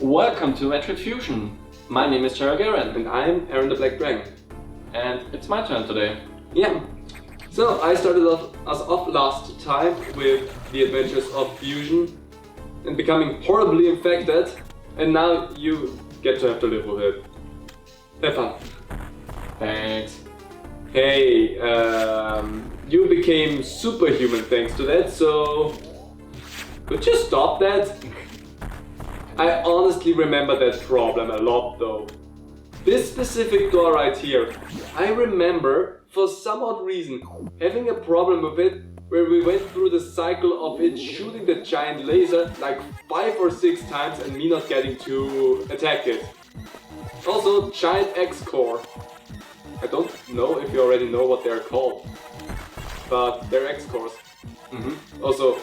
Welcome to Metroid Fusion. My name is JarylGaren. And I'm Aaron the Black Dragon. And it's my turn today. Yeah. So I started us off last time with the adventures of Fusion and becoming horribly infected, and now you get to have to live with it. Have fun. Thanks. Hey, you became superhuman thanks to that, so could you stop that? I honestly remember that problem a lot though. This specific door right here, I remember for some odd reason having a problem with it where we went through the cycle of it shooting the giant laser like 5 or 6 times and me not getting to attack it. Also, giant X-Core. I don't know if you already know what they're called, but they're X-Cores. Also,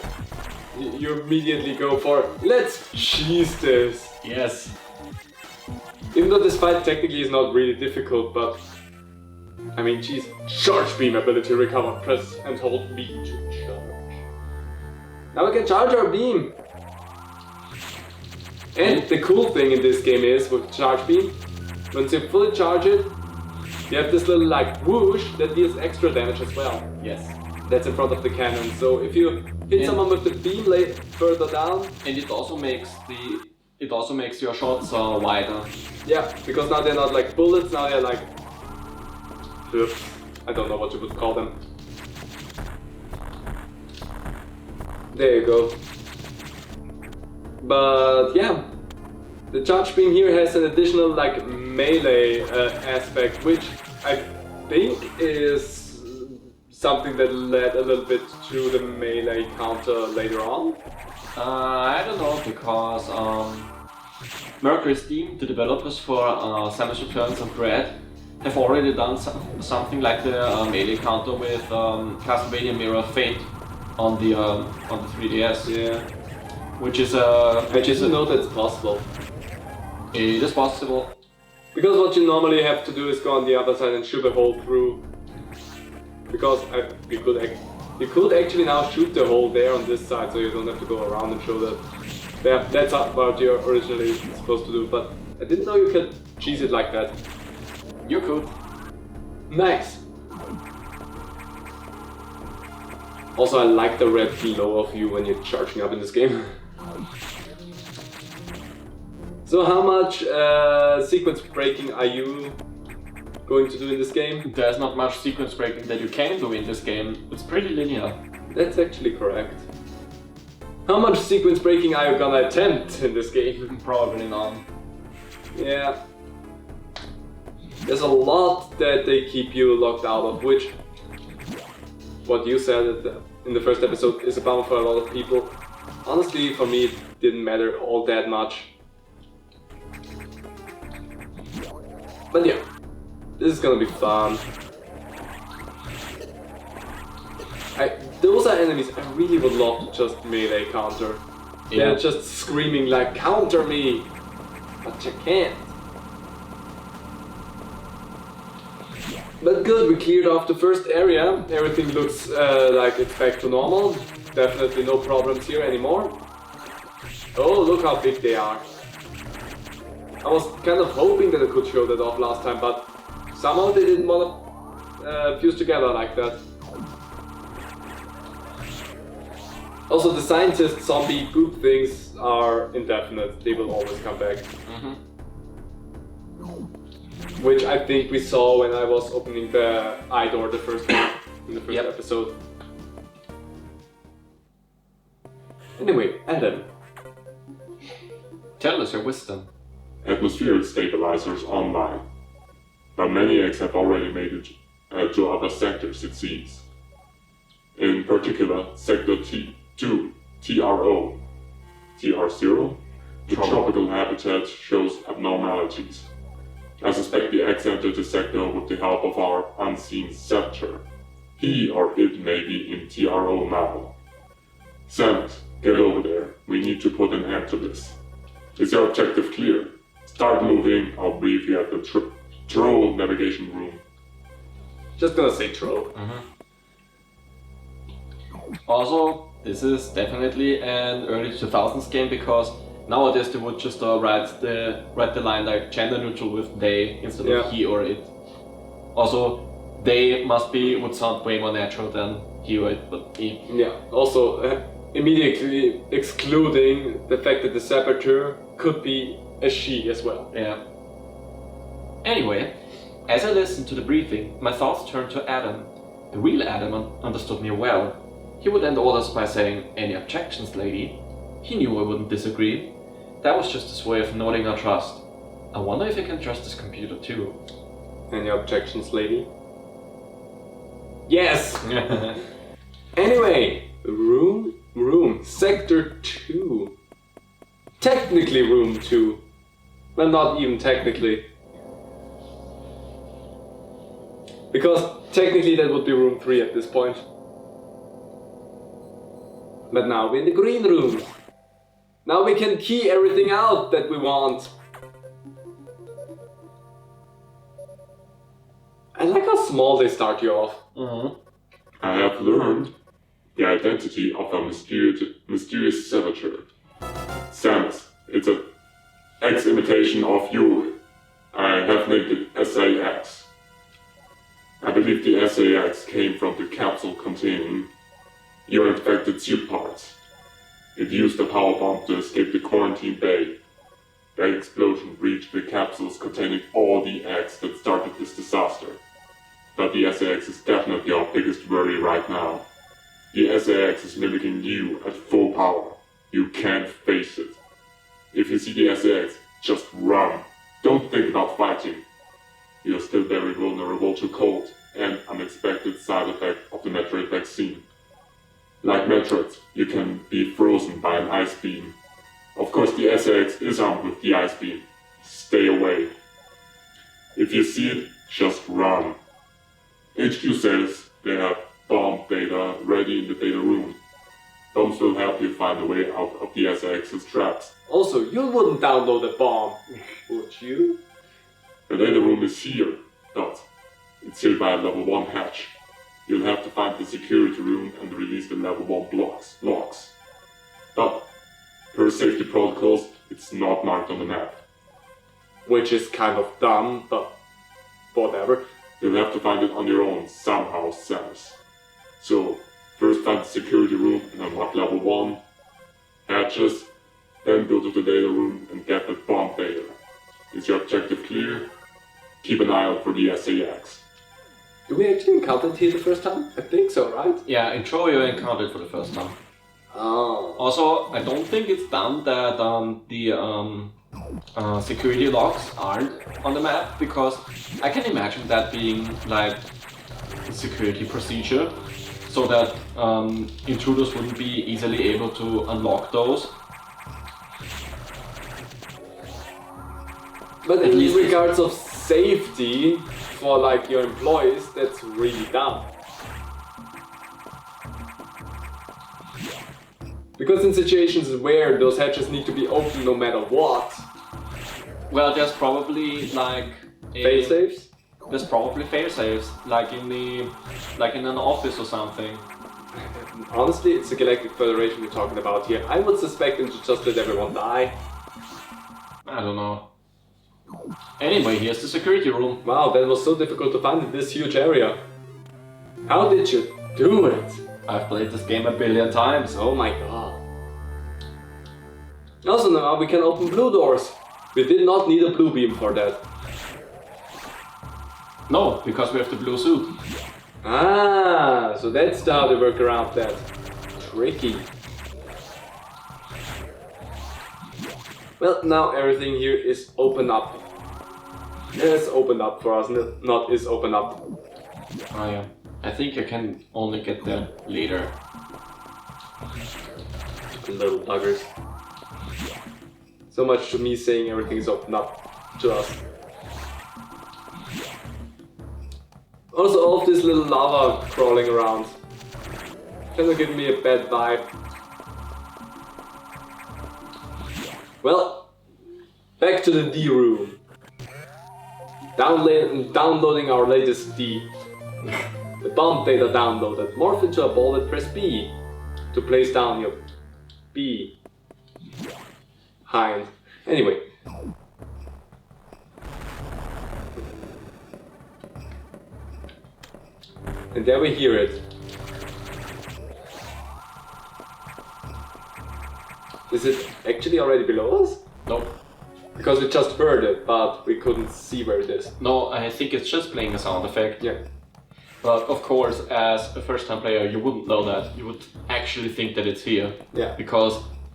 you immediately go for, let's cheese this! Yes. Even though this fight technically is not really difficult, but I mean, geez, charge beam ability recover, press and hold B to charge. Now we can charge our beam! And the cool thing in this game is, with charge beam, once you fully charge it, you have this little like whoosh that deals extra damage as well. Yes. That's in front of the cannon, so if you hit someone with the beam further down... And it also makes your shots wider. Yeah, because now they're not like bullets, now they're like... I don't know what you would call them. There you go. But yeah, the charge beam here has an additional like melee aspect, which I think is something that led a little bit to the melee counter later on. I don't know, because Mercury Steam, the developers for Samus Returns and Dread, have already done something like the melee counter with Castlevania Mirror of Fate on the 3DS. Yeah. Which is I didn't know that's possible. It is possible. Because what you normally have to do is go on the other side and shoot a hole through. Because you could actually now shoot the hole there on this side, so you don't have to go around and show that. Yeah, that's what you're originally supposed to do, but I didn't know you could cheese it like that. You could. Nice! Also, I like the red glow of you when you're charging up in this game. So how much sequence breaking are you going to do in this game? There's not much sequence breaking that you can do in this game. It's pretty linear. That's actually correct. How much sequence breaking are you gonna attempt in this game? Probably none. Yeah. There's a lot that they keep you locked out of, which, what you said in the first episode, is a bummer for a lot of people. Honestly, for me, it didn't matter all that much. But yeah, this is gonna be fun. Those are enemies I really would love to just melee counter. Yeah. They're just screaming like, counter me! But you can't. But good, we cleared off the first area. Everything looks like it's back to normal. Definitely no problems here anymore. Oh, look how big they are. I was kind of hoping that I could show that off last time, but somehow they didn't want to fuse together like that. Also, the scientist zombie poop things are indefinite. They will always come back. Which I think we saw when I was opening the eye door the first time in the first episode. Anyway, Adam. Tell us your wisdom. Atmospheric stabilizers online, but maniacs have already made it to other sectors, it seems. In particular, Sector T2, TR0. TR0? The tropical habitat shows abnormalities. I suspect the X entered the sector with the help of our unseen scepter. He or it may be in TR0 now. Samus, get over there. We need to put an end to this. Is your objective clear? Start moving, I'll brief you at the troll navigation room. Just gonna say troll. Also, this is definitely an early 2000s game because Nowadays they would just write the line like gender neutral with they instead of he or it. Also, they would sound way more natural than he or it, but he. Yeah. Also, immediately excluding the fact that the saboteur could be a she as well. Yeah. Anyway, as I listened to the briefing, my thoughts turned to Adam. The real Adam understood me well. He would end orders by saying, "Any objections, lady?" He knew I wouldn't disagree. That was just his way of nodding our trust. I wonder if I can trust this computer too. Any objections, lady? Yes! Anyway, room, sector 2. Technically room 2. Well, not even technically. Because technically that would be room 3 at this point. But now we're in the green room. Now we can key everything out that we want. I like how small they start you off. I have learned the identity of a mysterious saboteur. Samus, it's an ex-imitation of you. I have named it SAX. I believe the SAX came from the capsule containing your infected suit parts. It used a power bomb to escape the quarantine bay. That explosion breached the capsules containing all the eggs that started this disaster. But the SAX is definitely our biggest worry right now. The SAX is mimicking you at full power. You can't face it. If you see the SAX, just run. Don't think about fighting. You're still very vulnerable to cold and unexpected side effect of the Metroid vaccine. Like Metroid, you can be frozen by an ice beam. Of course, the SAX is armed with the ice beam. Stay away. If you see it, just run. HQ says they have bomb data ready in the data room. Bombs will help you find a way out of the SAX's traps. Also, you wouldn't download a bomb, would you? The data room is here, but it's sealed by a level 1 hatch. You'll have to find the security room and release the level 1 locks. But, per safety protocols, it's not marked on the map. Which is kind of dumb, but whatever. You'll have to find it on your own, somehow, Samus. So, first find the security room and unlock level 1 hatches, then go to the data room and get the bomb data. Is your objective clear? Keep an eye out for the SAX. Do we actually encounter it here the first time? I think so, right? Yeah, in Troy you encountered for the first time. Oh. Also, I don't think it's done that the security locks aren't on the map, because I can imagine that being like a security procedure, so that intruders wouldn't be easily able to unlock those. But At in least regards of safety for like your employees, that's really dumb. Because in situations where those hatches need to be open no matter what. Well, there's probably like Fail safes? There's probably fail safes, like in an office or something. Honestly, it's the Galactic Federation we're talking about here. I would suspect them to just let everyone die. I don't know. Anyway, here's the security room. Wow, that was so difficult to find in this huge area. How did you do it? I've played this game a billion times. Oh my god. Also now we can open blue doors. We did not need a blue beam for that. No, because we have the blue suit. Ah, so that's how they work around that. Tricky. Well, now everything here is open up. It's opened up for us, not is open up. Oh yeah. I think I can only get there later. Little buggers. So much to me saying everything is open up to us. Also, all of this little lava crawling around. Kind of giving me a bad vibe. Well, back to the D room. Downloading our latest D. The bomb data downloaded. Morph into a ball and press B to place down your B. behind. Anyway. And there we hear it. Is it actually already below us? No. Because we just heard it, but we couldn't see where it is. No, I think it's just playing a sound effect. Yeah. But of course, as a first-time player, you wouldn't know that. You would actually think that it's here. Yeah. Because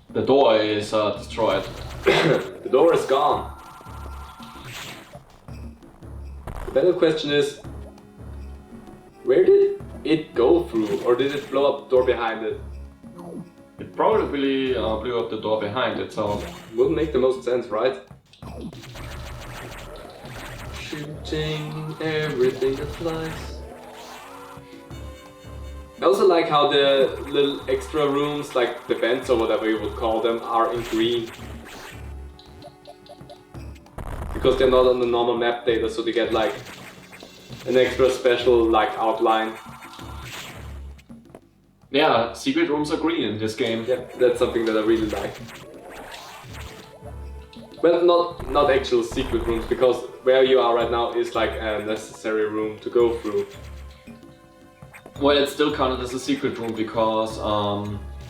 the door is destroyed. The door is gone. The better question is, where did it go through? Or did it blow up the door behind it? It probably blew up the door behind it, so... Would make the most sense, right? Shooting everything that flies. I also like how the little extra rooms, like the vents or whatever you would call them, are in green. Because they're not on the normal map data, so they get like an extra special like outline. Yeah, secret rooms are green in this game. Yeah, that's something that I really like. Well, not actual secret rooms, because where you are right now is like a necessary room to go through. Well, it's still counted as a secret room because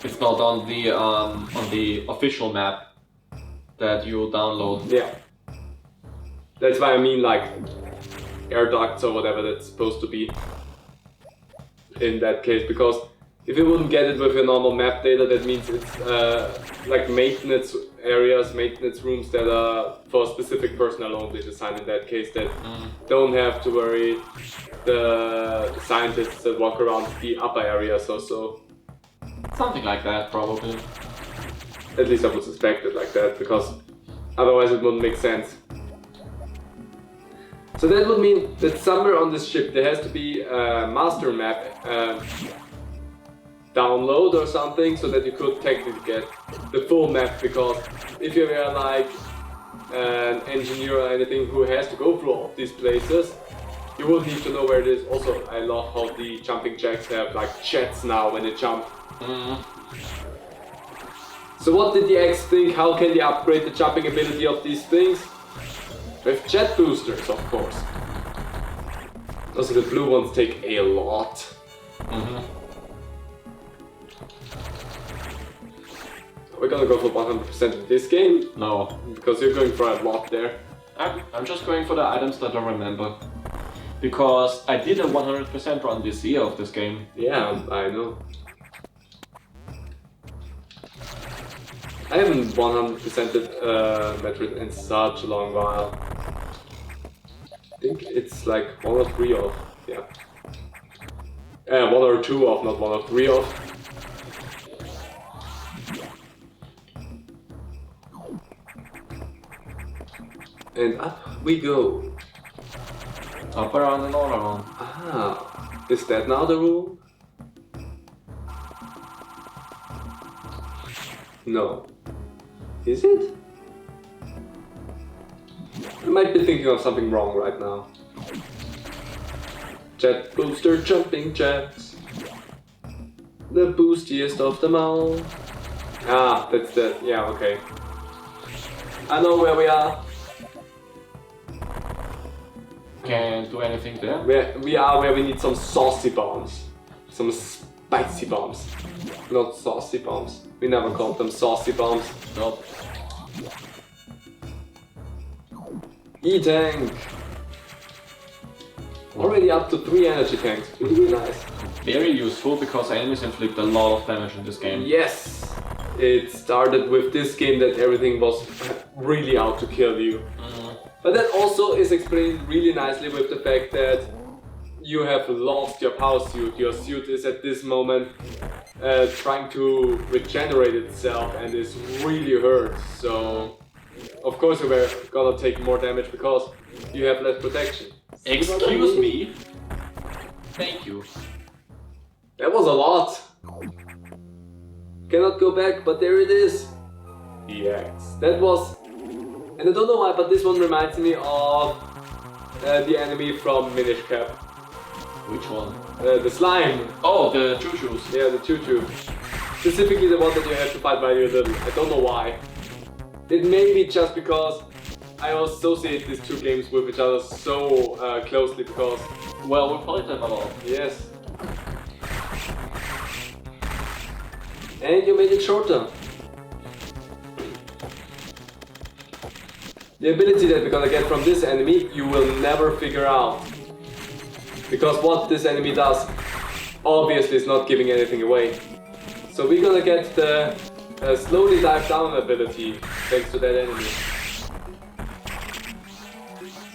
it's not on the official map that you download. Yeah. That's why I mean like air ducts or whatever that's supposed to be in that case, because if you wouldn't get it with your normal map data, that means it's like maintenance areas, maintenance rooms that are for specific personnel only designed in that case, that don't have to worry the scientists that walk around the upper areas or so. Something like that, probably. At least I would suspect it like that, because otherwise it wouldn't make sense. So that would mean that somewhere on this ship there has to be a master map download or something, so that you could technically get the full map, because if you were like an engineer or anything who has to go through all these places, you would need to know where it is. Also, I love how the jumping jacks have like jets now when they jump. So what did the X think? How can they upgrade the jumping ability of these things? With jet boosters, of course. Also, the blue ones take a lot. We're gonna go for 100% in this game? No. Because you're going for a lot there. I'm just going for the items that I remember. Because I did a 100% run this year of this game. Yeah, I know. I haven't 100%ed Metroid in such a long while. I think it's like 1 or 3 of, yeah. 1 or 2 of, not 1 or 3 of. And up we go. Up, around and all around. Ah, is that now the rule? No. Is it? I might be thinking of something wrong right now. Jet booster jumping jets. The boostiest of them all. Ah, that's the... yeah, okay. I know where we are. Can't do anything there. We are where we need some saucy bombs. Some spicy bombs. Not saucy bombs. We never called them saucy bombs. Nope. E-tank! Already up to 3 energy tanks. Really nice. Very useful because enemies inflict a lot of damage in this game. Yes! It started with this game that everything was really out to kill you. But that also is explained really nicely with the fact that you have lost your power suit. Your suit is at this moment trying to regenerate itself and is really hurt. So, of course, you were gonna take more damage because you have less protection. Excuse me? Thank you. That was a lot. Cannot go back, but there it is. Yes. That was... and I don't know why, but this one reminds me of the enemy from Minish Cap. Which one? The slime. Oh, the choo-choos. Yeah, the choo-choo. Specifically the one that you have to fight by your little... I don't know why. It may be just because I associate these two games with each other so closely because... Well, we played them a lot. Yes. And you made it shorter. The ability that we're gonna get from this enemy, you will never figure out. Because what this enemy does, obviously is not giving anything away. So we're gonna get the slowly dive down ability, thanks to that enemy.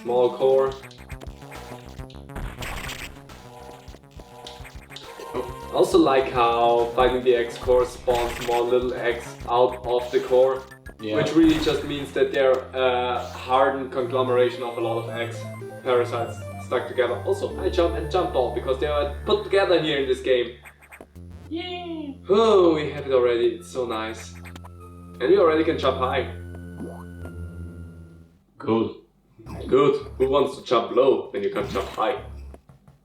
Small core. Also like how fighting the X core spawns more little X out of the core. Yeah. Which really just means that they're a hardened conglomeration of a lot of X parasites stuck together. Also, I jump and jump ball because they are put together here in this game. Yay! Oh, we have it already. It's so nice. And we already can jump high. Good. Good. Who wants to jump low when you can jump high?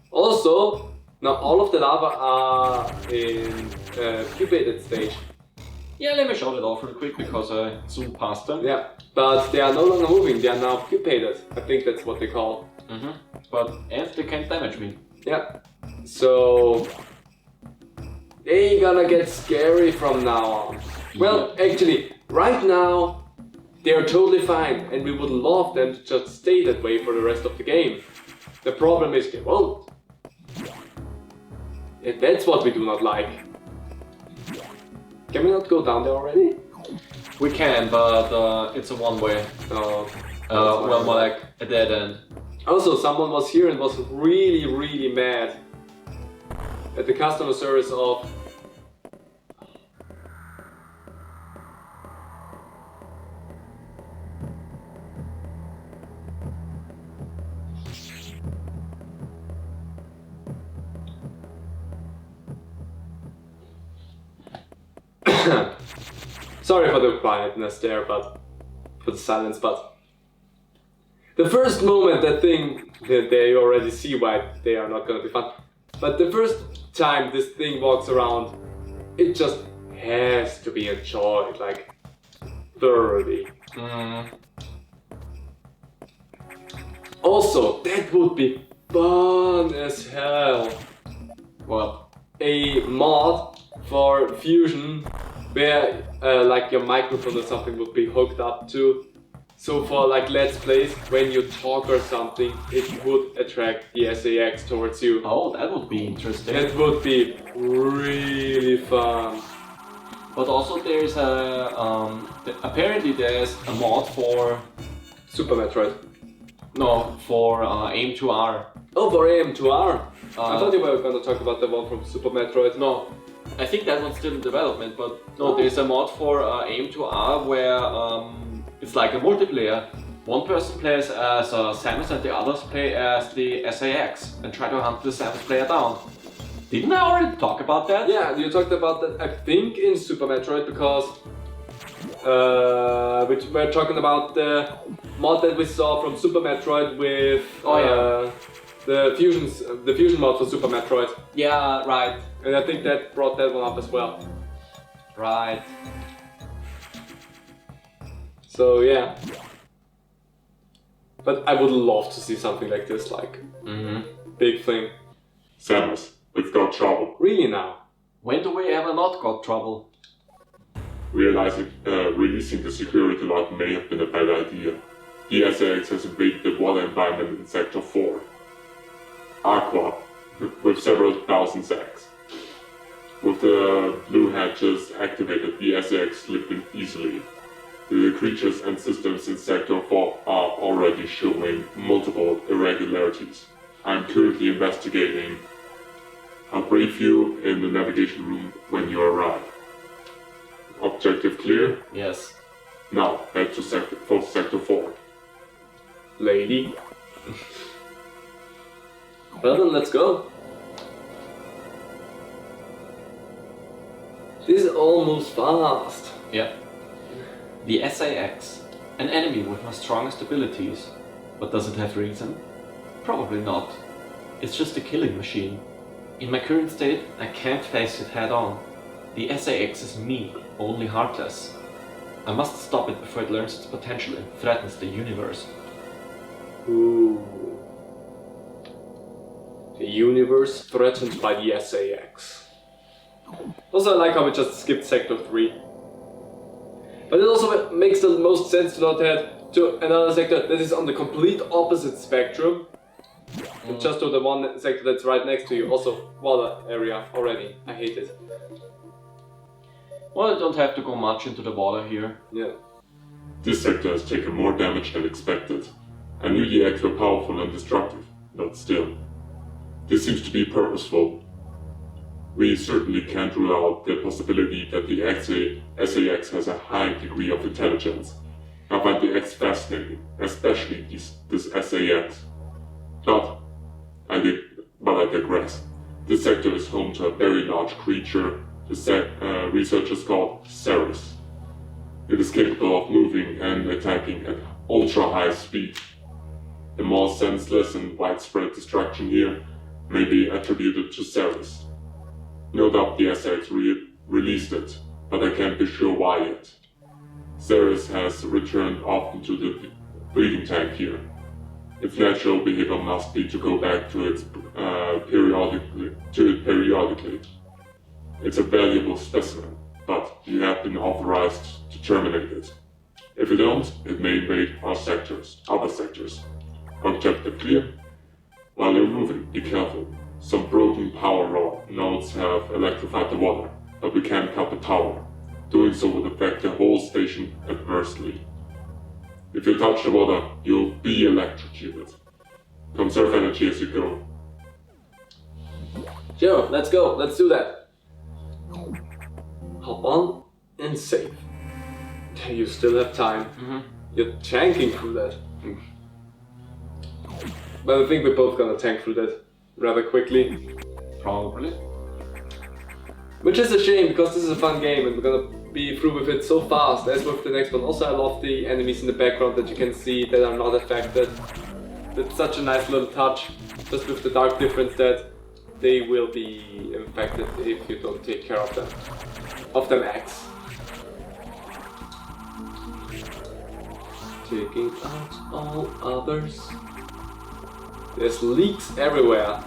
Also, now all of the lava are in pupated stage. Yeah, let me show it off real quick because I zoomed past them. Yeah, but they are no longer moving, they are now pupated. I think that's what they call. And they can't damage me. Yeah. So they gonna get scary from now on. Well, actually, right now they're totally fine and we would love them to just stay that way for the rest of the game. The problem is they won't. And that's what we do not like. Can we not go down there already? We can, but it's a one-way. Well, more like a dead end. Also, someone was here and was really mad at the customer service of... Sorry for the quietness there, but for the silence, but the first moment that thing, they already see why they are not gonna be fun, but the first time this thing walks around, it just has to be enjoyed, like, thoroughly. Also, that would be fun as hell. What? A mod for Fusion where like your microphone or something would be hooked up to. So for like let's plays, when you talk or something, it would attract the SAX towards you. Oh, that would be interesting. It would be really fun. But also there's a apparently there's a mod for Super Metroid. no for Aim2R. Oh, for AM2R. I thought you were gonna talk about the one from Super Metroid. No, I think that one's still in development, but no, there's a mod for Aim2R where it's like a multiplayer. One person plays as Samus and the others play as the SAX and try to hunt the Samus player down. Didn't I already talk about that? Yeah, you talked about that, I think, in Super Metroid because we're talking about the mod that we saw from Super Metroid with the fusion mod for Super Metroid. Yeah, right. And I think that brought that one up as well. Right. So yeah. But I would love to see something like this, like big thing. Samus, we've got trouble. Really now? When do we ever not got trouble? Realizing releasing the security lock may have been a bad idea. The SAX has invaded the water environment in Sector 4. Aqua, with several thousand sacks. With the blue hatches activated, the SAX slipped in easily. The creatures and systems in Sector 4 are already showing multiple irregularities. I'm currently investigating. I'll brief you in the navigation room when you arrive. Objective clear? Yes. Now, head to Sector 4. Lady. Well then, let's go. This all moves fast. Yeah. The SAX, an enemy with my strongest abilities. But does it have reason? Probably not. It's just a killing machine. In my current state, I can't face it head on. The SAX is me, only heartless. I must stop it before it learns its potential and threatens the universe. Ooh. The universe threatened by the SAX. Also, I like how we just skipped Sector 3. But it also makes the most sense to not head to another sector that is on the complete opposite spectrum. And just to the one sector that's right next to you. Also, water area already. I hate it. Well, I don't have to go much into the water here. Yeah. This sector has taken more damage than expected. I knew the eggs were powerful and destructive, but still. This seems to be purposeful. We certainly can't rule out the possibility that the SAX has a high degree of intelligence. I find the X fascinating, especially this SAX. But I digress. This sector is home to a very large creature the researchers call Ceres. It is capable of moving and attacking at ultra-high speed. The more senseless and widespread destruction here may be attributed to Ceres. No doubt the SX released it, but I can't be sure why yet. Ceres has returned often to the breeding tank here. Its natural behavior must be to go back to it periodically. It's a valuable specimen, but you have been authorized to terminate it. If you don't, it may invade other sectors. Objective clear? While you're moving, be careful. Some broken power nodes have electrified the water, but we can't cut the power. Doing so would affect the whole station adversely. If you touch the water, you'll be electrocuted. Conserve energy as you go. Sure, let's go. Let's do that. Hop on and save. You still have time. You're tanking through that. But I think we're both gonna tank through that rather quickly. Probably. Which is a shame, because this is a fun game and we're gonna be through with it so fast, as with the next one. Also, I love the enemies in the background that you can see that are not affected. That's such a nice little touch, just with the dark difference that they will be infected if you don't take care of them. X. Taking out all others. There's leaks everywhere.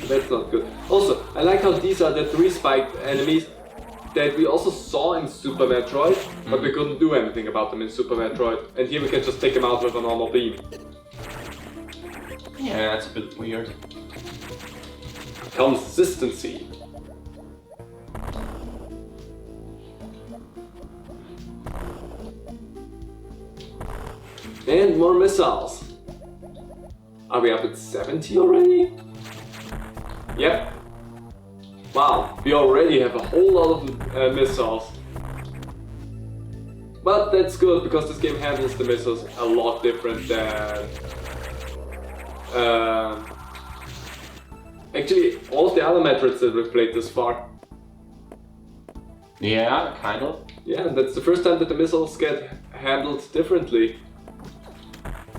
That's not good. Also, I like how these are the 3 spiked enemies that we also saw in Super Metroid, but we couldn't do anything about them in Super Metroid. And here we can just take them out with a normal beam. Yeah, that's a bit weird. Consistency. And more missiles. Are we up at 70 already? Yep. Wow, we already have a whole lot of missiles. But that's good, because this game handles the missiles a lot different than... actually, all of the other Metroids that we've played this far. Yeah, kind of. Yeah, that's the first time that the missiles get handled differently.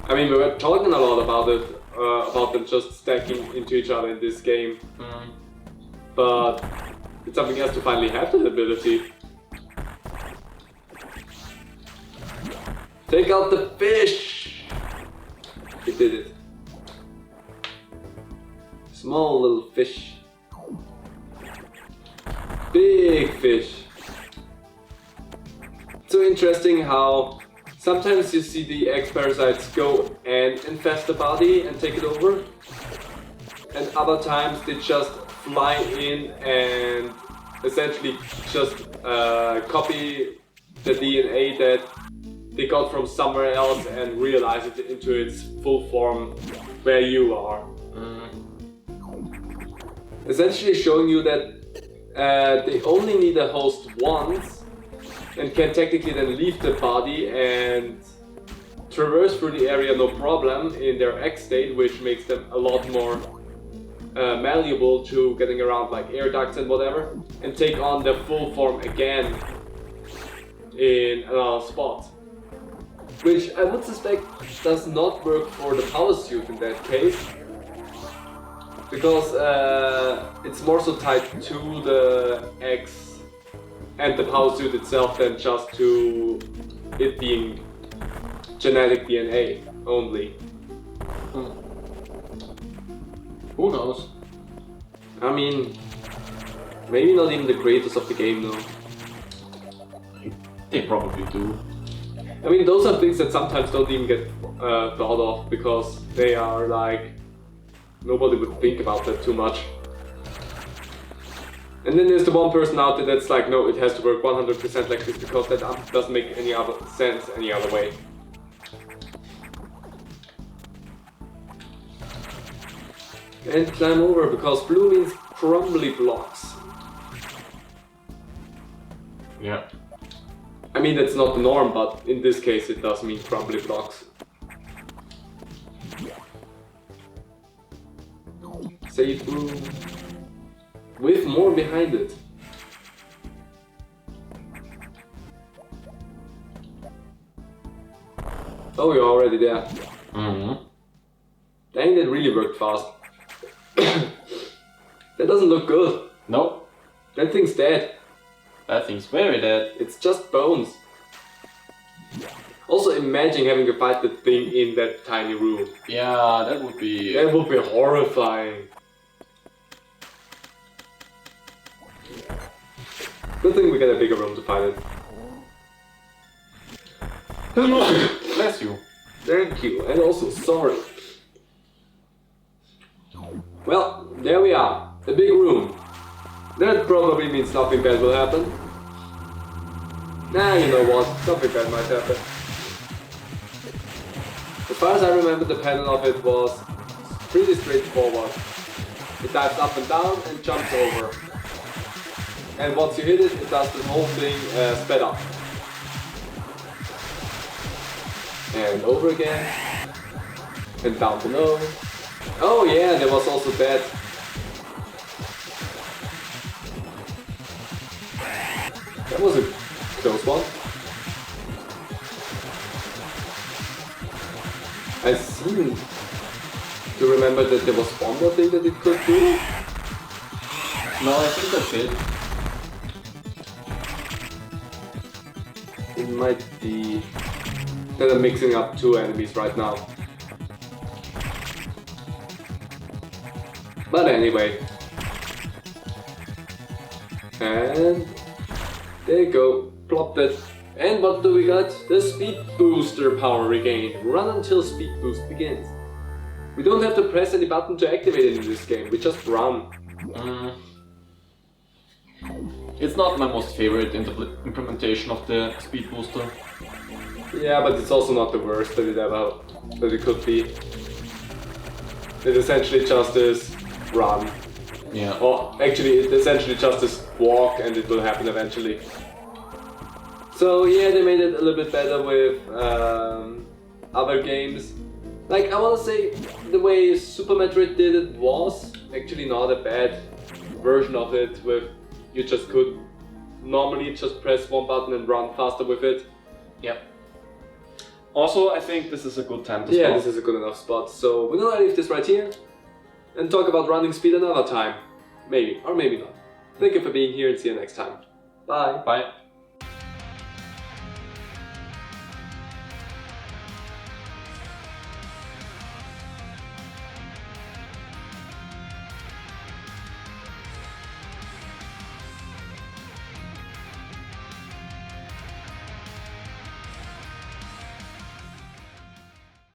I mean, we were talking a lot about it, about them just stacking into each other in this game. But it's something else to finally have that ability. Take out the fish! It did it. Small little fish. Big fish. So interesting how sometimes you see the X-Parasites go and infest the body and take it over, and other times they just fly in and essentially just copy the DNA that they got from somewhere else and realize it into its full form where you are. Essentially showing you that they only need a host once and can technically then leave the body and traverse through the area no problem in their X state, which makes them a lot more malleable to getting around like air ducts and whatever, and take on their full form again in another spot. Which I would suspect does not work for the power suit in that case, because it's more so tied to the X and the power suit itself than just to it being genetic DNA only. Who knows? I mean, maybe not even the creators of the game though. They probably do. I mean, those are things that sometimes don't even get thought of because they are like, nobody would think about that too much. And then there's the one person out there that's like, no, it has to work 100% like this because that doesn't make any other sense any other way. And climb over because blue means crumbly blocks. Yeah. I mean, that's not the norm, but in this case it does mean crumbly blocks. Safe room. With more behind it. Oh, you're already there. Mm-hmm. Dang, that really worked fast. That doesn't look good. Nope. That thing's dead. That thing's very dead. It's just bones. Also, imagine having to fight the thing in that tiny room. Yeah, that would be... That would be horrifying. Good thing we get a bigger room to fight it. Bless you. Thank you, and also sorry. Well, there we are. A big room. That probably means nothing bad will happen. Nah, you know what? Something bad might happen. As far as I remember, the pattern of it was pretty straightforward. It dives up and down and jumps over. And once you hit it, it does the whole thing sped up. And over again. And down below. Oh yeah, there was also that. That was a close one. I seem to remember that there was one more thing that it could do. No, I think that's it. It might be that I'm mixing up two enemies right now. But anyway. And there you go, plopped it. And what do we got? The speed booster power regained. Run until speed boost begins. We don't have to press any button to activate it in this game, we just run. It's not my most favorite implementation of the speed booster. Yeah, but it's also not the worst that it could be. It essentially just is run. Yeah. Or actually, it essentially just is walk and it will happen eventually. So yeah, they made it a little bit better with other games. Like, I wanna say, the way Super Metroid did it was actually not a bad version of it, with you just could normally just press one button and run faster with it. Yep. Also, I think this is a good time to Yeah, stop. this is a good enough spot. So we're gonna leave this right here and talk about running speed another time. Maybe, or maybe not. Thank you for being here and see you next time. Bye. Bye.